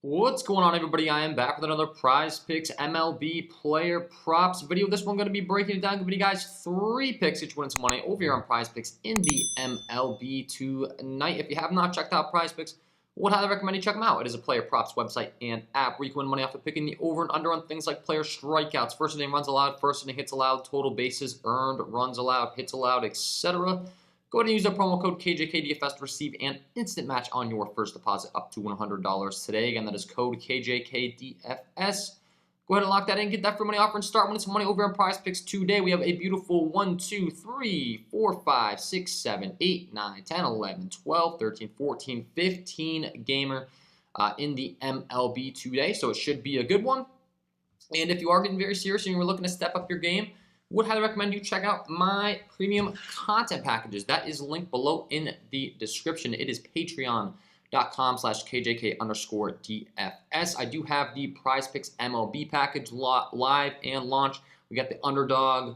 What's going on, everybody? I am back with another Prizepicks MLB player props video. This one going to be breaking it down, giving you guys 3 picks each win some money over here on Prizepicks in the MLB tonight. If you have not checked out Prizepicks, would highly recommend you check them out. It is a player props website and app where you can win money off of picking the over and under on things like player strikeouts, first inning runs allowed, first inning hits allowed, total bases earned, runs allowed, hits allowed, etc. Go ahead and use the promo code KJK DFS to receive an instant match on your first deposit up to $100 today. Again, that is code KJK DFS. Go ahead and lock that in, get that free money offer, and start winning some money over on Prizepicks today. We have a beautiful 1, 2, 3, 4, 5, 6, 7, 8, 9, 10, 11, 12, 13, 14, 15 gamer in the MLB today. So it should be a good one. And if you are getting very serious and you're looking to step up your game, would highly recommend you check out my premium content packages. That is linked below in the description. It is patreon.com/KJK_DFS. I do have the Prizepicks MLB package live and launch. We got the Underdog,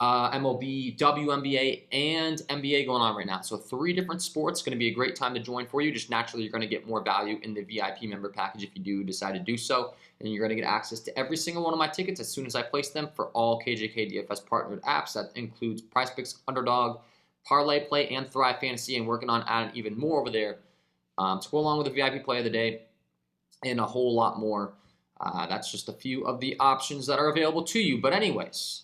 MLB, WNBA, and NBA going on right now. So 3 different sports. Going to be a great time to join for you. Just naturally, you're going to get more value in the VIP member package if you do decide to do so. And you're going to get access to every single one of my tickets as soon as I place them for all KJK DFS partnered apps. That includes Prizepicks, Underdog, Parlay Play, and Thrive Fantasy. And working on adding even more over there to go along with the VIP play of the day and a whole lot more. That's just a few of the options that are available to you. But anyways,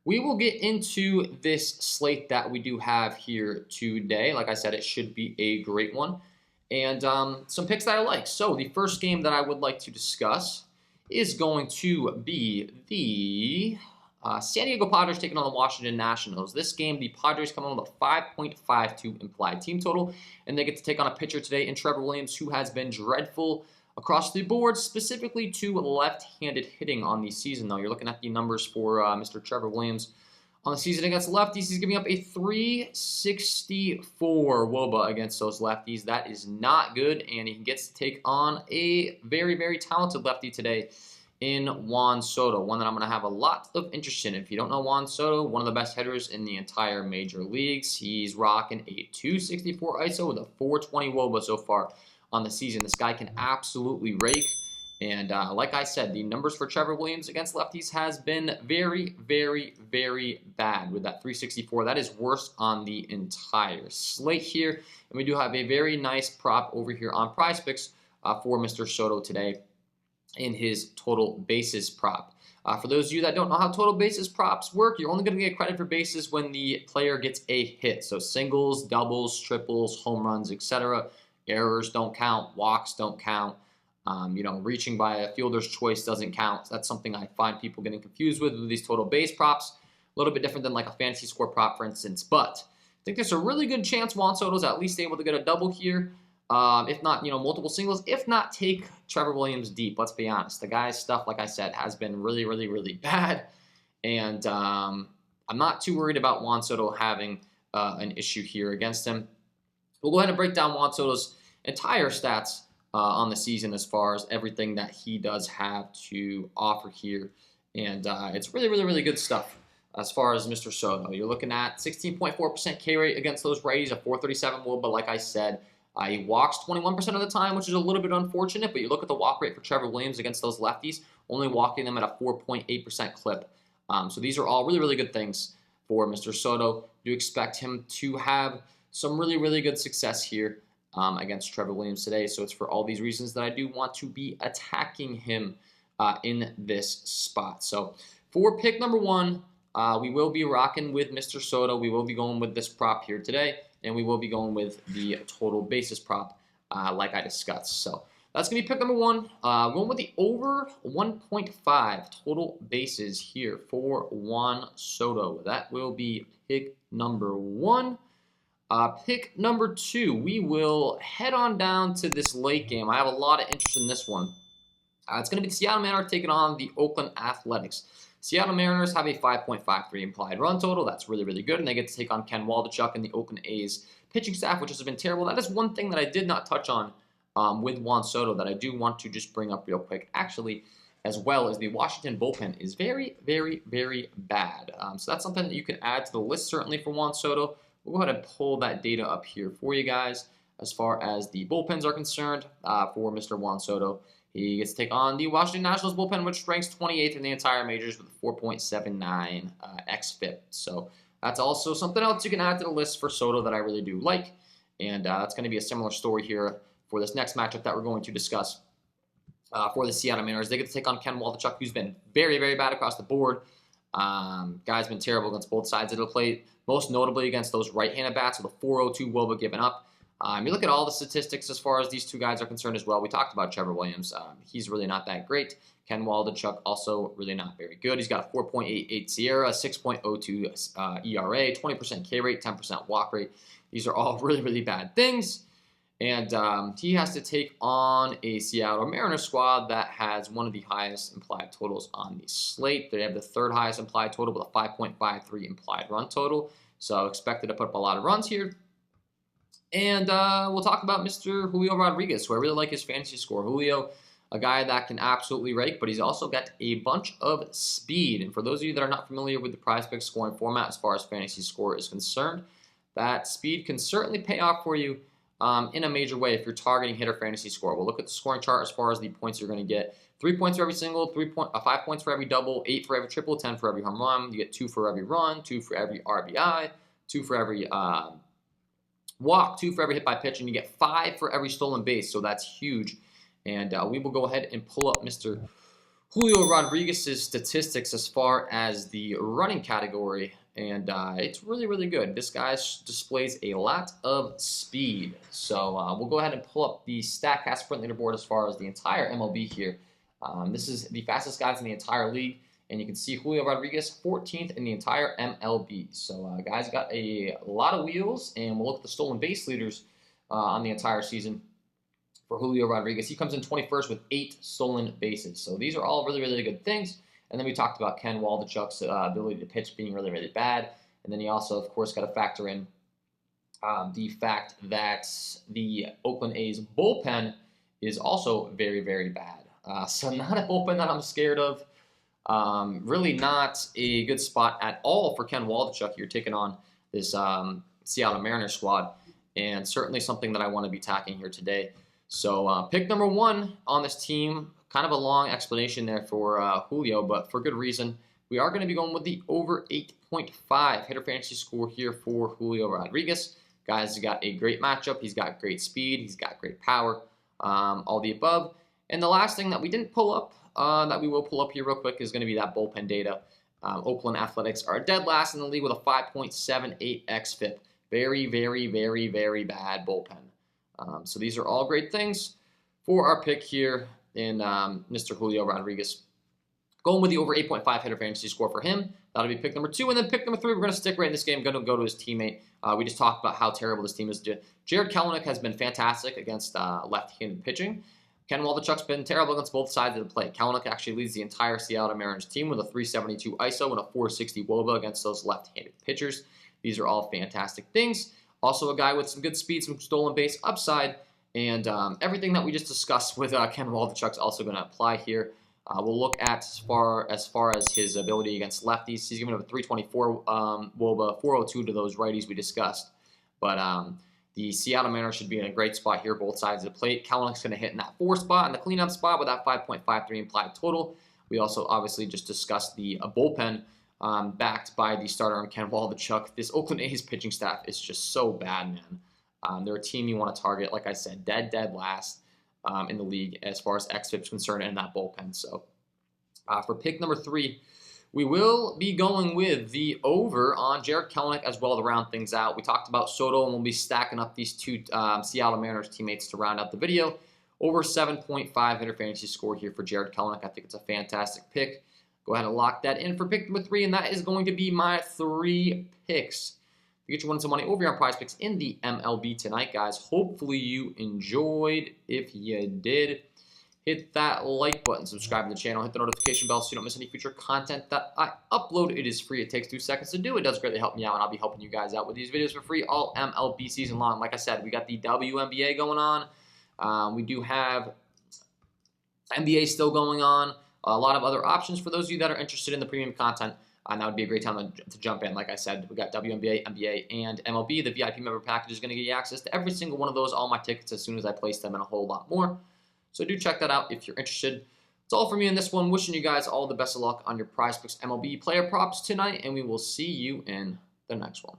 we will get into this slate that we do have here today. Like I said, it should be a great one. And some picks that I like. So the first game that I would like to discuss is going to be the San Diego Padres taking on the Washington Nationals. This game, the Padres come in with a 5.52 implied team total, and they get to take on a pitcher today in Trevor Williams, who has been dreadful across the board, specifically to left-handed hitting on the season, though. You're looking at the numbers for Mr. Trevor Williams. On the season against lefties, he's giving up a 364 WOBA against those lefties. That is not good, and he gets to take on a very, very talented lefty today in Juan Soto, one that I'm going to have a lot of interest in. If you don't know Juan Soto, one of the best hitters in the entire major leagues. He's rocking a 264 ISO with a 420 WOBA so far on the season. This guy can absolutely rake. And like I said, the numbers for Trevor Williams against lefties has been very, very, very bad with that 364. That is worst on the entire slate here. And we do have a very nice prop over here on Prizepicks for Mr. Soto today in his total bases prop. For those of you that don't know how total bases props work, you're only going to get credit for bases when the player gets a hit. So singles, doubles, triples, home runs, etc. Errors don't count. Walks don't count. Reaching by a fielder's choice doesn't count. That's something I find people getting confused with these total base props. A little bit different than like a fantasy score prop, for instance. But I think there's a really good chance Juan Soto's at least able to get a double here. If not, multiple singles. If not, take Trevor Williams deep. Let's be honest. The guy's stuff, like I said, has been really, really, really bad. And I'm not too worried about Juan Soto having an issue here against him. We'll go ahead and break down Juan Soto's entire stats on the season as far as everything that he does have to offer here. And it's really, really, really good stuff as far as Mr. Soto. You're looking at 16.4% K rate against those righties, a 437 WOBA, but like I said, he walks 21% of the time, which is a little bit unfortunate, but you look at the walk rate for Trevor Williams against those lefties, only walking them at a 4.8% clip. So these are all really, really good things for Mr. Soto. You expect him to have some really, really good success here against Trevor Williams today. So it's for all these reasons that I do want to be attacking him in this spot. So for pick number 1, we will be rocking with Mr. Soto. We will be going with this prop here today, and we will be going with the total basis prop like I discussed. So that's going to be pick number 1. Going with the over 1.5 total bases here for Juan Soto. That will be pick number 1. Pick number 2, we will head on down to this late game. I have a lot of interest in this one. It's going to be the Seattle Mariners taking on the Oakland Athletics. Seattle Mariners have a 5.53 implied run total. That's really, really good, and they get to take on Ken Waldichuk and the Oakland A's pitching staff, which has been terrible. That is one thing that I did not touch on with Juan Soto that I do want to just bring up real quick. Actually, as well as the Washington bullpen is very, very, very bad. So that's something that you can add to the list, certainly, for Juan Soto. We'll go ahead and pull that data up here for you guys. as far as the bullpens are concerned for Mr. Juan Soto. He gets to take on the Washington Nationals bullpen, which ranks 28th in the entire majors with a 4.79 xFIP. So that's also something else you can add to the list for Soto that I really do like. And that's going to be a similar story here for this next matchup that we're going to discuss for the Seattle Mariners. They get to take on Ken Waldichuk, who's been very, very bad across the board. Guy's been terrible against both sides of the plate, most notably against those right-handed bats with a 4.02 WOBA given up. You look at all the statistics as far as these two guys are concerned as well. We talked about Trevor Williams. He's really not that great. Ken Waldichuk also really not very good. He's got a 4.88 SIERA, 6.02 ERA, 20% K rate, 10% walk rate. These are all really, really bad things. And he has to take on a Seattle Mariners squad that has one of the highest implied totals on the slate. They have the third highest implied total with a 5.53 implied run total. So expected to put up a lot of runs here. And we'll talk about Mr. Julio Rodriguez, who I really like his fantasy score. Julio, a guy that can absolutely rake, but he's also got a bunch of speed. And for those of you that are not familiar with the Prizepicks scoring format as far as fantasy score is concerned, that speed can certainly pay off for you in a major way if you're targeting hitter fantasy score. We'll look at the scoring chart as far as the points you're going to get. 3 points for every single, 5 points for every double, 8 for every triple, 10 for every home run. You get 2 for every run, 2 for every RBI, 2 for every walk, 2 for every hit by pitch, and you get 5 for every stolen base. So that's huge. And we will go ahead and pull up Mr. Julio Rodriguez's statistics as far as the running category. And it's really, really good. This guy displays a lot of speed. So we'll go ahead and pull up the StatCast Sprint leaderboard as far as the entire MLB here. This is the fastest guys in the entire league. And you can see Julio Rodriguez 14th in the entire MLB. So guys got a lot of wheels. And we'll look at the stolen base leaders on the entire season for Julio Rodriguez. He comes in 21st with 8 stolen bases. So these are all really, really good things. And then we talked about Ken Waldichuk's ability to pitch being really, really bad. And then you also, of course, got to factor in the fact that the Oakland A's bullpen is also very, very bad. So not a bullpen that I'm scared of. Really not a good spot at all for Ken Waldichuk. You're taking on this Seattle Mariners squad. And certainly something that I want to be attacking here today. So pick number 1 on this team. Kind of a long explanation there for Julio, but for good reason. We are going to be going with the over 8.5 hitter fantasy score here for Julio Rodriguez. Guys, he's got a great matchup. He's got great speed. He's got great power. All the above. And the last thing that we didn't pull up, that we will pull up here real quick, is going to be that bullpen data. Oakland Athletics are dead last in the league with a 5.78 xFIP. Very, very, very, very bad bullpen. So these are all great things for our pick here in Mr. Julio Rodriguez. Going with the over 8.5 hitter fantasy score for him. That'll be pick number 2. And then pick number 3, we're going to stick right in this game. Going to go to his teammate. We just talked about how terrible this team is. Jared Kelenic has been fantastic against left-handed pitching. Ken Waldichuk's been terrible against both sides of the plate. Kelenic actually leads the entire Seattle Mariners team with a 372 ISO and a 460 WOBA against those left-handed pitchers. These are all fantastic things. Also a guy with some good speed, some stolen base upside. And everything that we just discussed with Ken Waldichuk is also going to apply here. We'll look at as far as his ability against lefties. He's given up a 324 WOBA, 402 to those righties we discussed. But the Seattle Mariners should be in a great spot here, both sides of the plate. Kelenic's going to hit in that 4 spot and the cleanup spot with that 5.53 implied total. We also obviously just discussed the bullpen backed by the starter Ken Waldichuk. This Oakland A's pitching staff is just so bad, man. They're a team you want to target, like I said, dead last in the league as far as xFIP is concerned in that bullpen. So for pick number 3, we will be going with the over on Jared Kelenic as well to round things out. We talked about Soto, and we'll be stacking up these 2 Seattle Mariners teammates to round out the video. Over 7.5 hitter fantasy score here for Jared Kelenic. I think it's a fantastic pick. Go ahead and lock that in for pick number 3, and that is going to be my 3 picks. Get you winning some money over here on Prizepicks in the MLB tonight, guys. Hopefully you enjoyed. If you did, hit that like button, subscribe to the channel, hit the notification bell so you don't miss any future content that I upload. It is free. It takes 2 seconds to do. It does greatly help me out, and I'll be helping you guys out with these videos for free all MLB season long. Like I said, we got the WNBA going on. We do have NBA still going on. A lot of other options for those of you that are interested in the premium content. and that would be a great time to jump in. Like I said, we got WNBA, NBA, and MLB. The VIP member package is going to give you access to every single one of those, all my tickets, as soon as I place them, and a whole lot more. So do check that out if you're interested. That's all for me in this one. Wishing you guys all the best of luck on your Prizepicks MLB player props tonight, and we will see you in the next one.